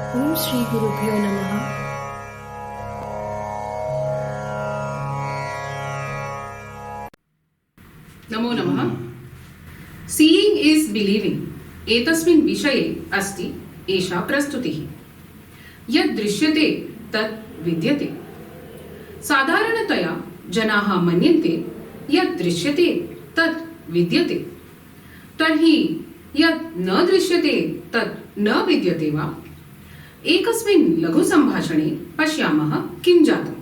ओम श्री गुरुभ्यो नमः। नमो नमः। सीइंग इज बिलीविंग एतस्मिन् विषये अस्ति एषा प्रस्तुतिः। यद् दृश्यते तत् विद्यते। साधारणतया जनाः मन्यन्ते यद् दृश्यते तत् विद्यते। तर्हि यद् न दृश्यते तत् न विद्यते वा? एकस्मिन् लघु संभाषणे पश्यामः किं जातम्।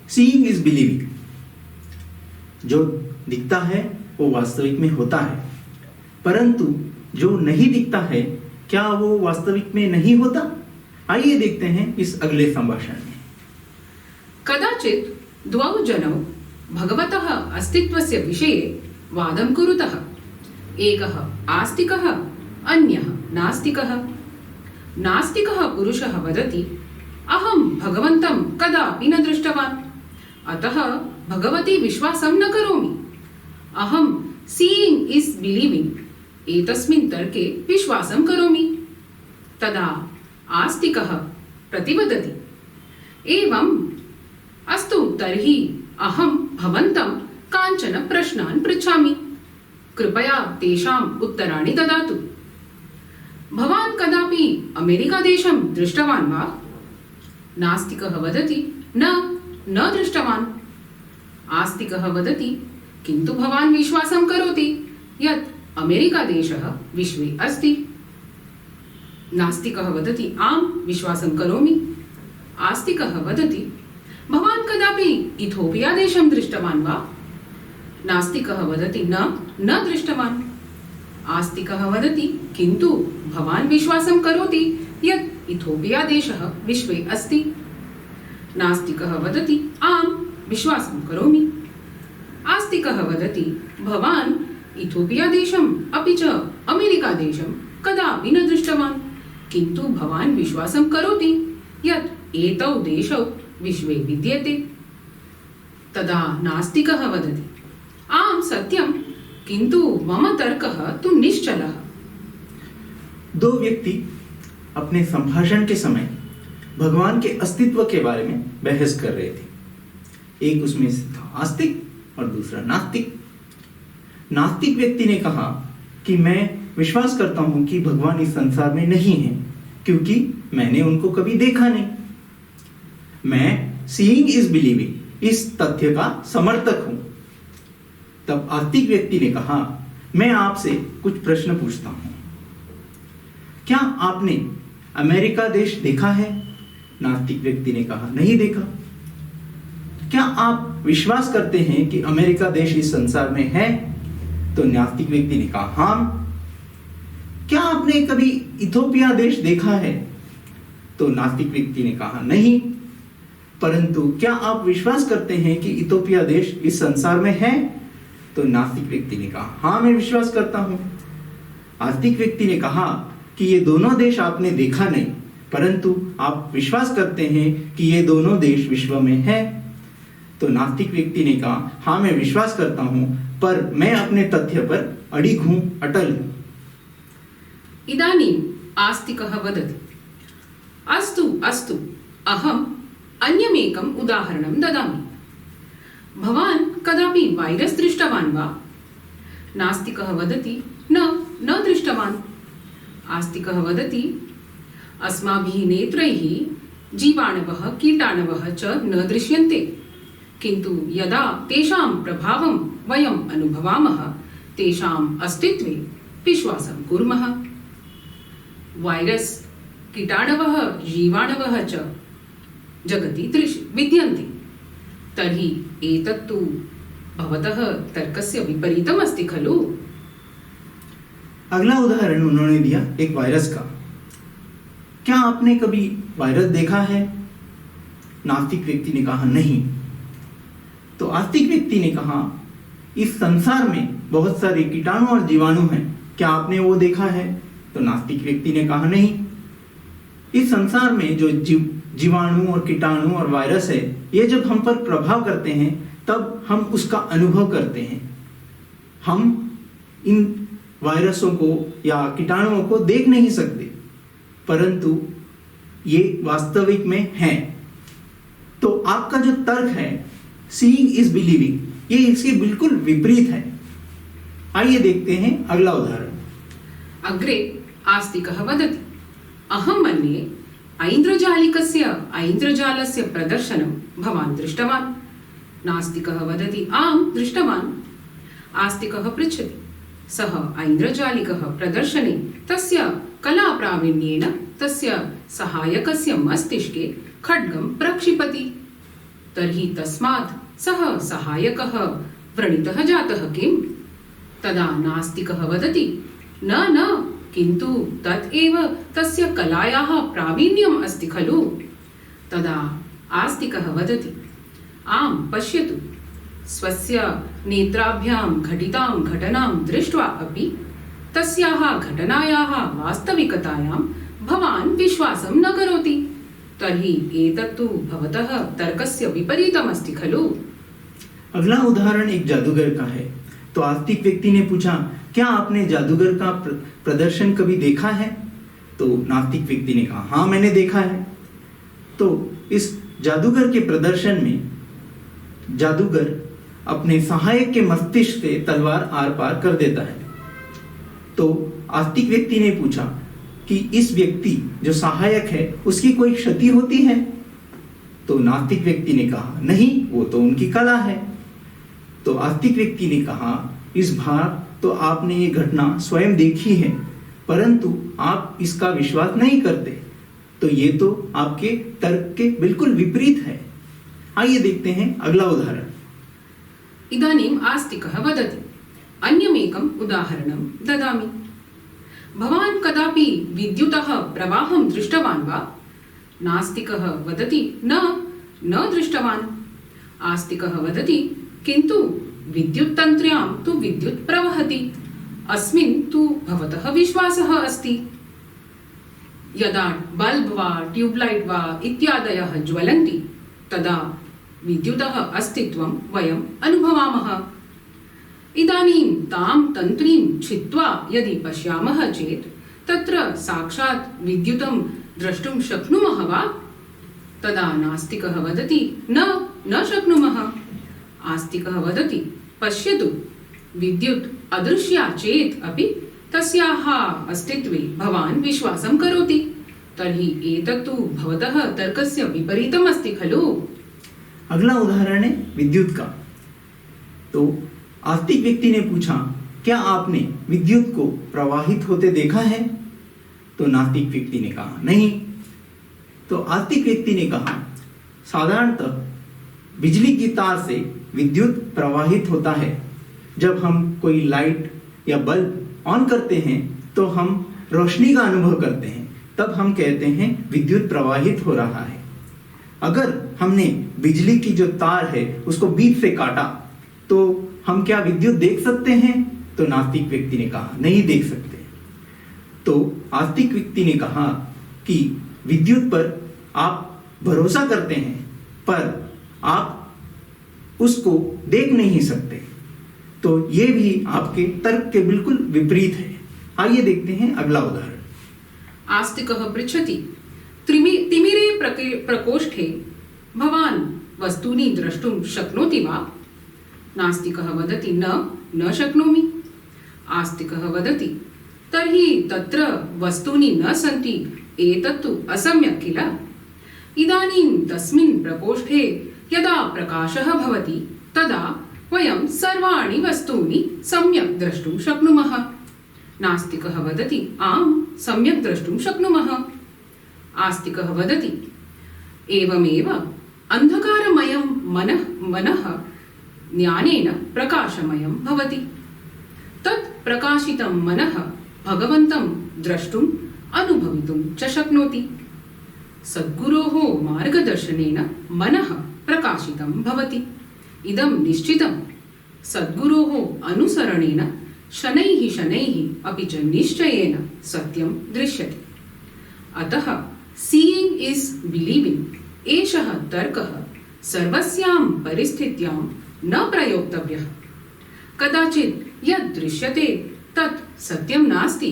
Seeing is believing. जो दिखता है वो वास्तविक में होता है, परंतु जो नहीं दिखता है क्या वो वास्तविक में नहीं होता? आइए देखते हैं इस अगले संभाषण में। कदाचित् द्वौ जनौ भगवतः अस्तित्वस्य विषये वादं कुरुतः। एकः आस्तिकः, अन्यः नास्तिकः। नास्तिकः पुरुषः वदति, अहं भगवन्तं कदापि न दृष्टवान्, अतः भगवती विश्वासं न करोमि। अहं सीइंग इज बिलीविंग एतस्मिन् तर्के विश्वासं करोमि। तदा आस्तिकः प्रतिवदति, एवम् अस्तु, तर्हि अहं भवन्तं काञ्चन प्रश्नान् पृच्छामि, कृपया तेषाम् उत्तराणि ददातु। भवान् कदापि अमेरिकादेशं दृष्टवान् वा? नास्तिकः वदति, न दृष्टवान्। आस्तिकः वदति, किन्तु भवान् विश्वासं करोति यत् अमेरिकादेशः विश्वे अस्ति। नास्तिकः वदति, आम्, विश्वासं करोमि। आस्तिकः वदति, भवान् कदापि इथोपिया देशं दृष्टवान् वा? नास्तिकः वदति, न दृष्टवान्। आस्तिकः वदति, किन्तु भवान् विश्वासं करोति यत् इथोपिया देशः विश्वे अस्ति। नास्तिकः वदति, आम्, विश्वासं करोमि। आस्तिकः वदति, भवान् इथोपिया देशम् अपि च अमेरिका देशं कदापि न दृष्टवान्, किन्तु भवान् विश्वासं करोति यत् एतौ देशौ विश्वे विद्यते। तदा नास्तिकः वदति, आम्, सत्यं, किन्तु मम तर्कः तु निश्चलः। दो व्यक्ति अपने संभाषण के समय भगवान के अस्तित्व के बारे में बहस कर रहे थे। एक उसमें से था आस्तिक और दूसरा नास्तिक। नास्तिक व्यक्ति ने कहा कि मैं विश्वास करता हूं कि भगवान इस संसार में नहीं है, क्योंकि मैंने उनको कभी देखा नहीं। मैं सीइंग इज बिलीविंग इस तथ्य का समर्थक हूं। तब आस्तिक व्यक्ति ने कहा, मैं आपसे कुछ प्रश्न पूछता हूं। क्या आपने अमेरिका देश देखा है? नास्तिक व्यक्ति ने कहा, नहीं देखा। क्या आप विश्वास करते हैं कि अमेरिका देश इस संसार में है? तो नास्तिक व्यक्ति ने कहा, हाँ। क्या आपने कभी इथोपिया देश देखा है? तो नास्तिक व्यक्ति ने कहा, नहीं। परंतु क्या आप विश्वास करते हैं कि इथोपिया देश इस संसार में है? तो नास्तिक व्यक्ति ने कहा, हाँ, मैं विश्वास करता हूं। आस्तिक व्यक्ति ने कहा कि ये दोनों देश आपने देखा नहीं, परंतु आप विश्वास करते हैं कि ये दोनों देश विश्व में है। तो नास्तिक व्यक्ति ने कहा, हाँ, मैं विश्वास करता हूं, पर मैं अपने तथ्य पर अडिग हूं, अटल हूं। इदानीम् आस्तिकः वदति, अस्तु अस्तु, अहम् अन्यमेकम् उदाहरणं ददामि। भवान् कदापि वैरस् दृष्टवान् वा? नास्तिकः वदति, न दृष्टवान्। आस्तिकः वदति, अस्माभिः नेत्रैः जीवाणवः कीटाणवः च न दृश्यन्ते, किन्तु यदा तेषां प्रभावं वयम् अनुभवामः तेषाम् अस्तित्वे विश्वासं कुर्मः। वैरस्, कीटाणवः, जीवाणवः च जगति विद्यन्ते। तर्हि एतत्तु भवतः तर्कस्य विपरीतम् अस्ति खलु? अगला उदाहरण उन्होंने दिया एक वायरस का। क्या आपने कभी वायरस देखा है? नास्तिक व्यक्ति ने कहा, नहीं। तो आस्तिक व्यक्ति ने कहा, इस संसार में बहुत सारे कीटाणु और जीवाणु हैं, क्या आपने वो देखा है? तो नास्तिक व्यक्ति ने कहा, नहीं। इस संसार में जो जीवाणु और कीटाणु और वायरस है, ये जब हम पर प्रभाव करते हैं तब हम उसका अनुभव करते हैं। हम इन वायरसों को या कीटाणुओं को देख नहीं सकते, परंतु ये वास्तविक में है। तो आपका जो तर्क है सीइंग इज बिलीविंग, ये इसके बिल्कुल विपरीत है। आइए देखते हैं अगला उदाहरण। अग्रे आस्तिकः वदति अहं मन्ये ऐन्द्रजालस्य प्रदर्शनं भवान् दृष्टवान्। नास्तिकः वदति आम् दृष्टवान्। आस्तिकः पृच्छति सः ऐन्द्रजालिकः प्रदर्शने तस्य कलाप्रावीण्येन तस्य सहायकस्य मस्तिष्के खड्गं प्रक्षिपति। तर्हि तस्मात् सः सहायकः व्रणितः जातः किम्? तदा नास्तिकः वदति न किन्तु तत् एव तस्य कलायाः प्रावीण्यम् अस्ति खलु। तदा आस्तिकः वदति आम् पश्यतु, स्वस्य नेत्राभ्यां घटितां घटनां दृष्ट्वा अपि तस्याः घटनायाः वास्तविकतायां भवान् विश्वासं न करोति। तर्हि एतत्तु भवतः तर्कस्य विपरीतमस्ति खलु। अगला उदाहरण एक जादूगर का है। तो आस्तिक व्यक्ति ने पूछा, क्या आपने जादूगर का प्रदर्शन कभी देखा है? तो नास्तिक व्यक्ति ने कहा, हाँ मैंने देखा है। तो इस जादूगर के प्रदर्शन में जादूगर अपने सहायक के मस्तिष्क से तलवार आर पार कर देता है। तो आस्तिक व्यक्ति ने पूछा कि इस व्यक्ति जो सहायक है उसकी कोई क्षति होती है? तो नास्तिक व्यक्ति ने कहा, नहीं, वो तो उनकी कला है। तो आस्तिक व्यक्ति ने कहा, इस बार तो आपने ये घटना स्वयं देखी है, परंतु आप इसका विश्वास नहीं करते। तो ये तो आपके तर्क के बिल्कुल विपरीत है। आइए देखते हैं अगला उदाहरण। इदानीम् आस्तिकः वदति अन्यमेकम् उदाहरणं ददामि। भवान् कदापि विद्युतः प्रवाहं दृष्टवान् वा? नास्तिकः वदति न दृष्टवान्। आस्तिकः वदति किन्तु विद्युत्तन्त्र्यां तु विद्युत् प्रवहति, अस्मिन् तु भवतः विश्वासः अस्ति। यदा बल्ब वा ट्यूबलाइट वा इत्यादयः ज्वलन्ति तदा विद्युतः अस्तित्वं वयम् अनुभवामः। इदानीं तां तन्त्रीं छित्त्वा यदि पश्यामः चेत् तत्र साक्षात् विद्युतं द्रष्टुं शक्नुमः वा? तदा नास्तिकः वदति न शक्नुमः। आस्तिकः वदति पश्यतु, विद्युत् अदृश्या चेत् अपि तस्याः अस्तित्वे भवान् विश्वासं करोति। तर्हि एतत्तु भवतः तर्कस्य विपरीतम् अस्ति खलु। अगला उदाहरण है विद्युत का। तो आस्तिक व्यक्ति ने पूछा, क्या आपने विद्युत को प्रवाहित होते देखा है? तो नास्तिक व्यक्ति ने कहा, नहीं। तो आस्तिक व्यक्ति ने कहा, साधारणतः बिजली की तार से विद्युत प्रवाहित होता है। जब हम कोई लाइट या बल्ब ऑन करते हैं तो हम रोशनी का अनुभव करते हैं, तब हम कहते हैं विद्युत प्रवाहित हो रहा है। अगर हमने बिजली की जो तार है उसको बीच से काटा तो हम क्या विद्युत देख सकते हैं? तो नास्तिक व्यक्ति ने कहा, नहीं देख सकते। तो आस्तिक व्यक्ति ने कहा कि विद्युत पर आप भरोसा करते हैं पर आप उसको देख नहीं सकते। तो ये भी आपके तर्क के बिल्कुल विपरीत है। आइए देखते हैं अगला उदाहरण। आस्तिकः पृच्छति तिमिरे प्रकोष्ठे भवान् वस्तूनि द्रष्टुं शक्नोति वा? नास्तिकः वदति न शक्नोमि। आस्तिकः वदति तर्हि तत्र वस्तूनि न सन्ति, एतत्तु असम्यक् किल। इदानीं तस्मिन् प्रकोष्ठे यदा प्रकाशः भवति तदा वयं सर्वाणि वस्तूनि सम्यक् द्रष्टुं शक्नुमः। नास्तिकः वदति आम् सम्यक् द्रष्टुं शक्नुमः। आस्तिकः वदति एवमेव अन्धकारमयं मनः ज्ञानेन प्रकाशमयं भवति। तत् प्रकाशितं मनः भगवन्तं द्रष्टुम् अनुभवितुं च शक्नोति। सद्गुरोः मार्गदर्शनेन मनः प्रकाशितं भवति। इदं निश्चितं सद्गुरोः अनुसरणेन शनैः अपि च निश्चयेन सत्यं दृश्यते। अतः सीइंग इज बिलीविंग एषः तर्कः सर्वस्यां परिस्थित्यां न प्रयोक्तव्यः। कदाचित् यद् दृश्यते तत् सत्यं नास्ति,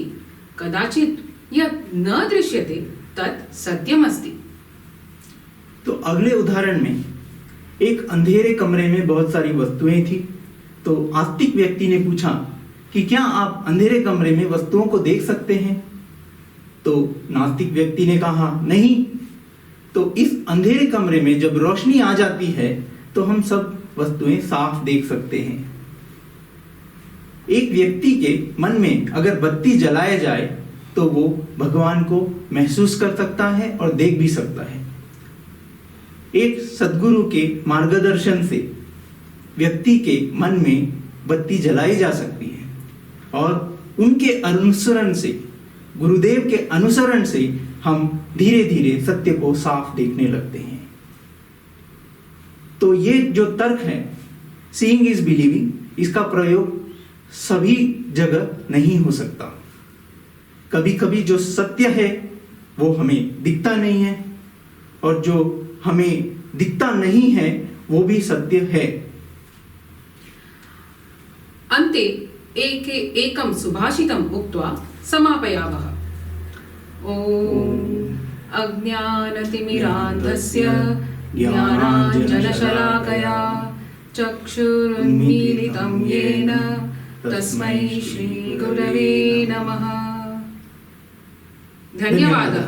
कदाचित् यत् न दृश्यते तत् सत्यमस्ति। तो अगले उदाहरण में एक अंधेरे कमरे में बहुत सारी वस्तुएं थी। तो आस्तिक व्यक्ति ने पूछा कि क्या आप अंधेरे कमरे में वस्तुओं को देख सकते हैं? तो नास्तिक व्यक्ति ने कहा नहीं। तो इस अंधेरे कमरे में जब रोशनी आ जाती है तो हम सब वस्तुएं साफ देख सकते हैं। एक व्यक्ति के मन में अगर बत्ती जलाया जाए तो वो भगवान को महसूस कर सकता है और देख भी सकता है। एक सद्गुरु के मार्गदर्शन से व्यक्ति के मन में बत्ती जलाई जा सकती है और उनके अनुसरण से, गुरुदेव के अनुसरण से हम धीरे धीरे सत्य को साफ देखने लगते हैं। तो ये जो तर्क है सीइंग इज बिलीविंग, इसका प्रयोग सभी जगह नहीं हो सकता। कभी कभी जो सत्य है वो हमें दिखता नहीं है और जो हमें दिखता नहीं है वो भी सत्य है। अन्ते एकं सुभाषितम् उक्त्वा समापयामः। ॐ अज्ञानतिमिरान्धस्य ज्ञानाञ्जनशलाकया चक्षुरुन्मीलितं येन तस्मै श्रीगुरवे नमः। धन्यवादः।